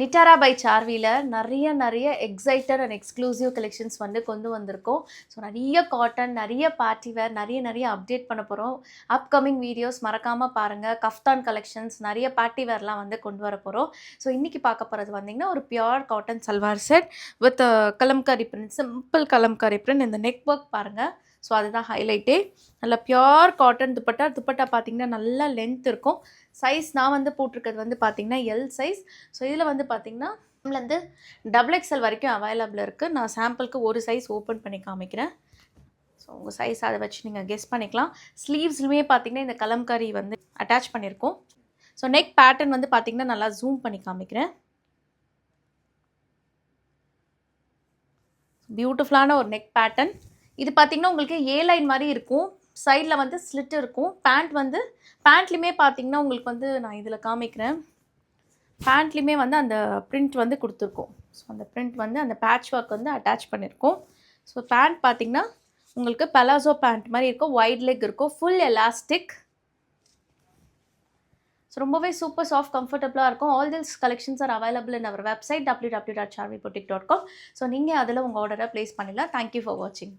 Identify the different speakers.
Speaker 1: நிட்டாரா by சார்வியில் நிறைய excited and exclusive collections வந்து கொண்டு வந்திருக்கோம். ஸோ நிறைய காட்டன், நிறைய பார்ட்டி வேர், நிறைய அப்டேட் பண்ண போகிறோம். அப்கமிங் வீடியோஸ் மறக்காமல் பாருங்கள். கஃப்தான் கலெக்ஷன்ஸ், நிறைய பார்ட்டி வேர்லாம் வந்து கொண்டு வர போகிறோம். ஸோ இன்றைக்கி பார்க்க போகிறது வந்திங்கன்னா ஒரு pure cotton salwar set with Kalamkari print, simple Kalamkari print. இந்த நெக் ஒர்க் பாருங்கள். ஸோ அதுதான் ஹைலைட்டே. நல்ல பியோர் காட்டன் துப்பட்டா பார்த்திங்கன்னா நல்லா லென்த் இருக்கும். சைஸ் நான் வந்து போட்டிருக்கிறது வந்து பார்த்திங்கன்னா எல் சைஸ். ஸோ இதில் வந்து பார்த்திங்கன்னா நம்மளந்து XXL வரைக்கும் அவைலபிள் இருக்குது. நான் சாம்பிளுக்கு ஒரு சைஸ் ஓப்பன் பண்ணி காமிக்கிறேன். ஸோ உங்கள் சைஸ் அதை வச்சு நீங்கள் கெஸ் பண்ணிக்கலாம். ஸ்லீவ்ஸ்லுமே பார்த்திங்கன்னா இந்த கலம்காரி வந்து அட்டாச் பண்ணியிருக்கோம். ஸோ நெக் பேட்டர்ன் வந்து பார்த்திங்கன்னா நல்லா ஜூம் பண்ணி காமிக்கிறேன். பியூட்டிஃபுல்லான ஒரு நெக் பேட்டர்ன். இது பார்த்திங்கன்னா உங்களுக்கு ஏ லைன் மாதிரி இருக்கும். சைடில் வந்து ஸ்லிட் இருக்கும். பேண்ட்லேயுமே பார்த்திங்கன்னா உங்களுக்கு வந்து நான் இதில் காமிக்கிறேன். பேண்ட்லேயுமே வந்து அந்த பிரிண்ட் வந்து கொடுத்துருக்கோம். ஸோ அந்த பிரிண்ட் வந்து அந்த பேட்ச் ஒர்க் வந்து அட்டாச் பண்ணியிருக்கோம். ஸோ பேண்ட் பார்த்திங்கன்னா உங்களுக்கு பலாசோ பேண்ட் மாதிரி இருக்கும். வைட் லெக் இருக்கும். Full elastic. ஸோ ரொம்பவே சூப்பர் சாஃப்ட் கம்ஃபர்டபுளாக இருக்கும். All this collections are available in our website www.charviboutique.com. So நீங்கள் அதில் உங்கள் ஆர்டரை ப்ளேஸ் பண்ணிடலாம். தேங்க்யூ ஃபார் வாட்சிங்.